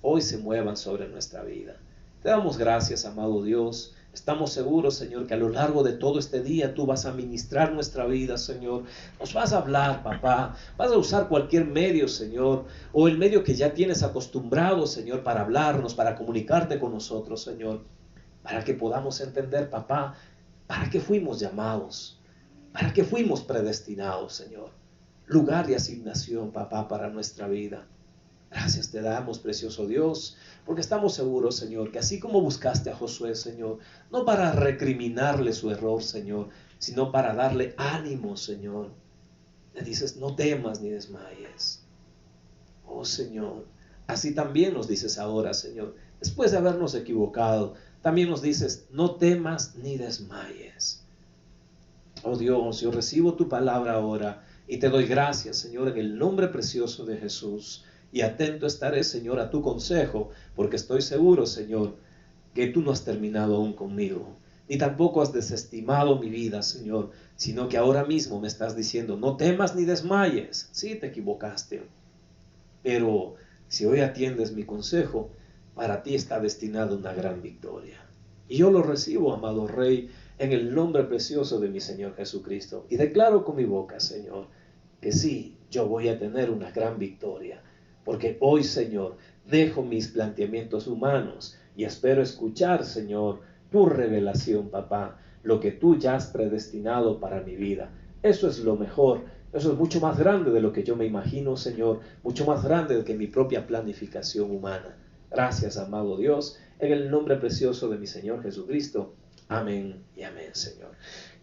hoy se muevan sobre nuestra vida. Te damos gracias, amado Dios. Estamos seguros, Señor, que a lo largo de todo este día tú vas a ministrar nuestra vida, Señor. Nos vas a hablar, papá. Vas a usar cualquier medio, Señor, o el medio que ya tienes acostumbrado, Señor, para hablarnos, para comunicarte con nosotros, Señor, para que podamos entender, papá, para qué fuimos llamados, para qué fuimos predestinados, Señor. Lugar de asignación, papá, para nuestra vida. Gracias te damos, precioso Dios, porque estamos seguros, Señor, que así como buscaste a Josué, Señor, no para recriminarle su error, Señor, sino para darle ánimo, Señor. Le dices, no temas ni desmayes. Oh, Señor, así también nos dices ahora, Señor, después de habernos equivocado, también nos dices, no temas ni desmayes. Oh Dios, yo recibo tu palabra ahora y te doy gracias, Señor, en el nombre precioso de Jesús. Y atento estaré, Señor, a tu consejo, porque estoy seguro, Señor, que tú no has terminado aún conmigo, ni tampoco has desestimado mi vida, Señor, sino que ahora mismo me estás diciendo, no temas ni desmayes. Sí, te equivocaste, pero si hoy atiendes mi consejo, para ti está destinada una gran victoria. Y yo lo recibo, amado Rey, en el nombre precioso de mi Señor Jesucristo. Y declaro con mi boca, Señor, que sí, yo voy a tener una gran victoria. Porque hoy, Señor, dejo mis planteamientos humanos y espero escuchar, Señor, tu revelación, papá, lo que tú ya has predestinado para mi vida. Eso es lo mejor, eso es mucho más grande de lo que yo me imagino, Señor, mucho más grande que mi propia planificación humana. Gracias, amado Dios, en el nombre precioso de mi Señor Jesucristo. Amén y amén, Señor.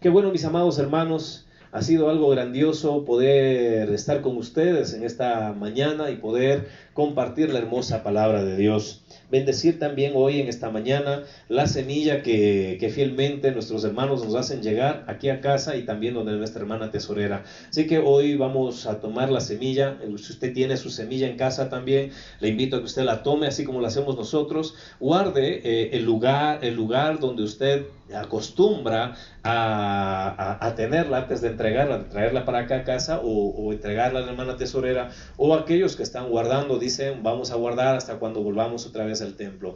Qué bueno, mis amados hermanos. Ha sido algo grandioso poder estar con ustedes en esta mañana y poder compartir la hermosa palabra de Dios. Bendecir también hoy en esta mañana la semilla que fielmente nuestros hermanos nos hacen llegar aquí a casa y también donde nuestra hermana tesorera. Así que hoy vamos a tomar la semilla. Si usted tiene su semilla en casa también, le invito a que usted la tome así como lo hacemos nosotros. Guarde el lugar donde usted acostumbra a tenerla antes de entregarla, de traerla para acá a casa o entregarla a la hermana tesorera, o aquellos que están guardando, dicen vamos a guardar hasta cuando volvamos otra vez al templo.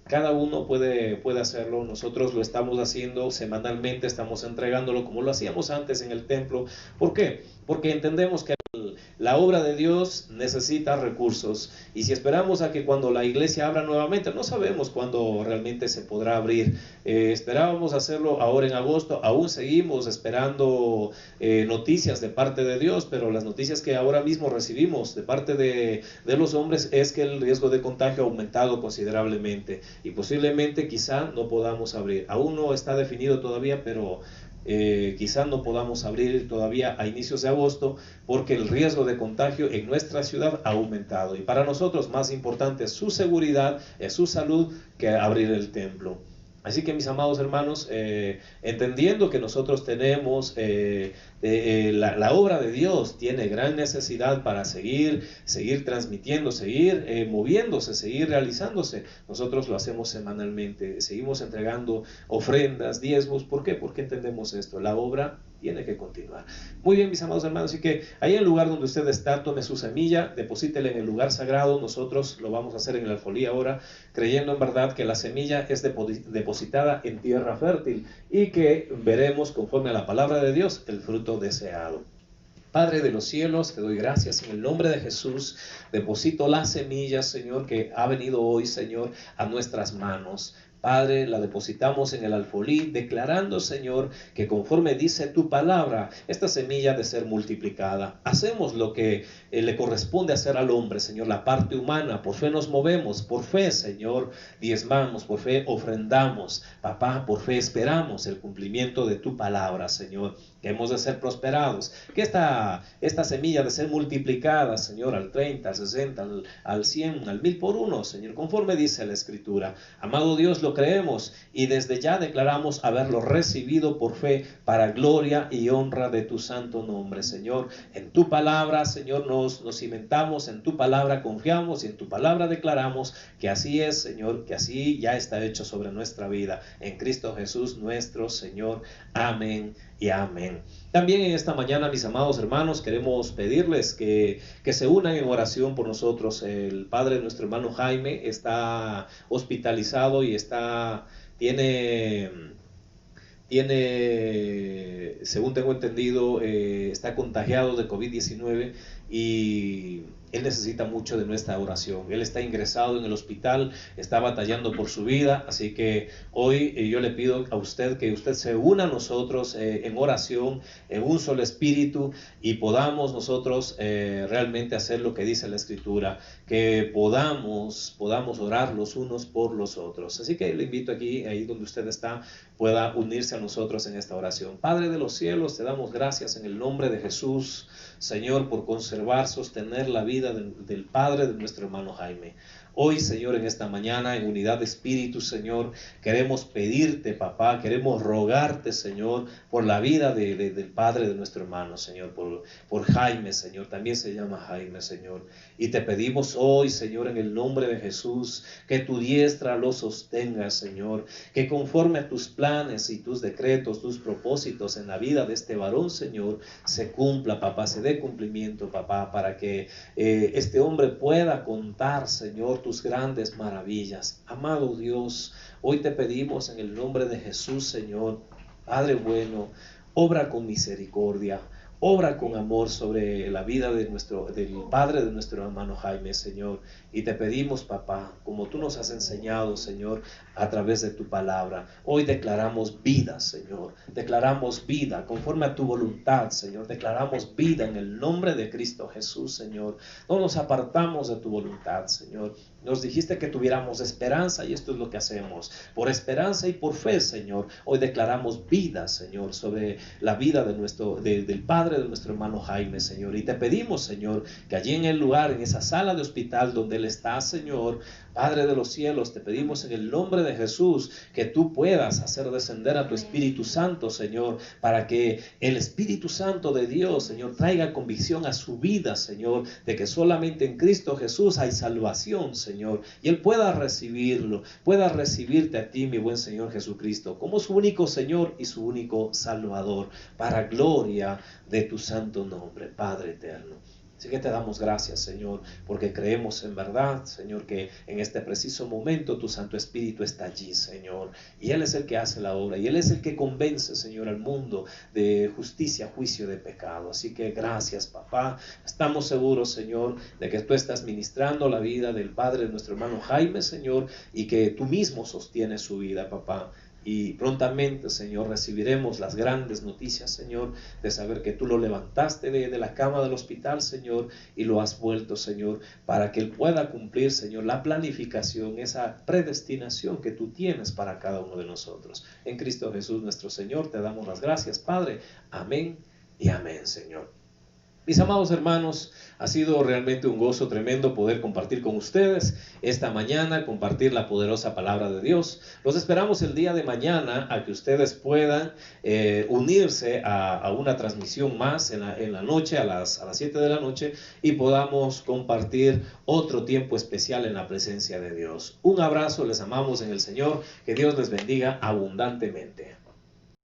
Cada uno puede hacerlo. Nosotros lo estamos haciendo semanalmente, estamos entregándolo como lo hacíamos antes en el templo. ¿Por qué? Porque entendemos que la obra de Dios necesita recursos, y si esperamos a que cuando la iglesia abra nuevamente, no sabemos cuándo realmente se podrá abrir. Esperábamos hacerlo ahora en agosto, aún seguimos esperando noticias de parte de Dios, pero las noticias que ahora mismo recibimos de parte de los hombres es que el riesgo de contagio ha aumentado considerablemente y posiblemente quizá no podamos abrir. Aún no está definido todavía, pero quizá no podamos abrir todavía a inicios de agosto porque el riesgo de contagio en nuestra ciudad ha aumentado, y para nosotros más importante es su seguridad, es su salud, que abrir el templo. Así que, mis amados hermanos, entendiendo que nosotros tenemos la obra de Dios tiene gran necesidad para seguir transmitiendo, seguir moviéndose, seguir realizándose. Nosotros lo hacemos semanalmente, seguimos entregando ofrendas, diezmos. ¿Por qué? Porque entendemos esto, la obra tiene que continuar. Muy bien, mis amados hermanos, así que ahí en el lugar donde usted está, tome su semilla, deposítela en el lugar sagrado. Nosotros lo vamos a hacer en el alfolí ahora, creyendo en verdad que la semilla es depositada en tierra fértil y que veremos, conforme a la palabra de Dios, el fruto deseado. Padre de los cielos, te doy gracias en el nombre de Jesús. Deposito la semilla, Señor, que ha venido hoy, Señor, a nuestras manos. Padre, la depositamos en el alfolí, declarando, Señor, que conforme dice tu palabra, esta semilla ha de ser multiplicada. Hacemos lo que le corresponde hacer al hombre, Señor, la parte humana. Por fe nos movemos, por fe, Señor, diezmamos, por fe ofrendamos. Papá, por fe esperamos el cumplimiento de tu palabra, Señor, que hemos de ser prosperados, que esta semilla de ser multiplicada, Señor, al 30, al 60, al 100, al 1000 por uno, Señor, conforme dice la Escritura. Amado Dios, lo creemos y desde ya declaramos haberlo recibido por fe para gloria y honra de tu santo nombre, Señor. En tu palabra, Señor, nos cimentamos, en tu palabra confiamos y en tu palabra declaramos que así es, Señor, que así ya está hecho sobre nuestra vida. En Cristo Jesús nuestro Señor. Amén y amén. También en esta mañana, mis amados hermanos, queremos pedirles que se unan en oración por nosotros. El padre de nuestro hermano Jaime está hospitalizado y tiene, según tengo entendido, está contagiado de COVID-19 y él necesita mucho de nuestra oración. Él está ingresado en el hospital, está batallando por su vida, así que hoy yo le pido a usted que usted se una a nosotros en oración, en un solo espíritu, y podamos nosotros realmente hacer lo que dice la Escritura, que podamos orar los unos por los otros. Así que le invito aquí, ahí donde usted está, pueda unirse a nosotros en esta oración. Padre de los cielos, te damos gracias en el nombre de Jesús, Señor, por conservar, sostener la vida del padre de nuestro hermano Jaime. Hoy, Señor, en esta mañana, en unidad de espíritu, Señor, queremos pedirte, papá, queremos rogarte, Señor, por la vida del padre de nuestro hermano, Señor, por Jaime, Señor, también se llama Jaime, Señor. Y te pedimos hoy, Señor, en el nombre de Jesús, que tu diestra lo sostenga, Señor, que conforme a tus planes y tus decretos, tus propósitos en la vida de este varón, Señor, se cumpla, papá, se dé cumplimiento, papá, para que este hombre pueda contar, Señor, tus grandes maravillas. Amado Dios, hoy te pedimos en el nombre de Jesús, Señor, Padre bueno, obra con misericordia, obra con amor sobre la vida del padre de nuestro hermano Jaime, Señor. Y te pedimos, papá, como tú nos has enseñado, Señor, a través de tu palabra, hoy declaramos vida, Señor. Declaramos vida conforme a tu voluntad, Señor. Declaramos vida en el nombre de Cristo Jesús, Señor. No nos apartamos de tu voluntad, Señor. Nos dijiste que tuviéramos esperanza y esto es lo que hacemos. Por esperanza y por fe, Señor, hoy declaramos vida, Señor, sobre la vida del padre de nuestro hermano Jaime, Señor. Y te pedimos, Señor, que allí en el lugar, en esa sala de hospital donde él está, Señor, Padre de los cielos, te pedimos en el nombre de Jesús que tú puedas hacer descender a tu Espíritu Santo, Señor, para que el Espíritu Santo de Dios, Señor, traiga convicción a su vida, Señor, de que solamente en Cristo Jesús hay salvación, Señor, y él pueda recibirlo, pueda recibirte a ti, mi buen Señor Jesucristo, como su único Señor y su único Salvador, para gloria de tu santo nombre, Padre eterno. Así que te damos gracias, Señor, porque creemos en verdad, Señor, que en este preciso momento tu Santo Espíritu está allí, Señor. Y Él es el que hace la obra, y Él es el que convence, Señor, al mundo de justicia, juicio, de pecado. Así que gracias, papá. Estamos seguros, Señor, de que tú estás ministrando la vida del padre de nuestro hermano Jaime, Señor, y que tú mismo sostienes su vida, papá. Y prontamente, Señor, recibiremos las grandes noticias, Señor, de saber que tú lo levantaste de la cama del hospital, Señor, y lo has vuelto, Señor, para que Él pueda cumplir, Señor, la planificación, esa predestinación que tú tienes para cada uno de nosotros. En Cristo Jesús, nuestro Señor, te damos las gracias, Padre. Amén y amén, Señor. Mis amados hermanos, ha sido realmente un gozo tremendo poder compartir con ustedes esta mañana, compartir la poderosa palabra de Dios. Los esperamos el día de mañana a que ustedes puedan unirse a una transmisión más en la noche, a las 7 de la noche, y podamos compartir otro tiempo especial en la presencia de Dios. Un abrazo, les amamos en el Señor, que Dios les bendiga abundantemente.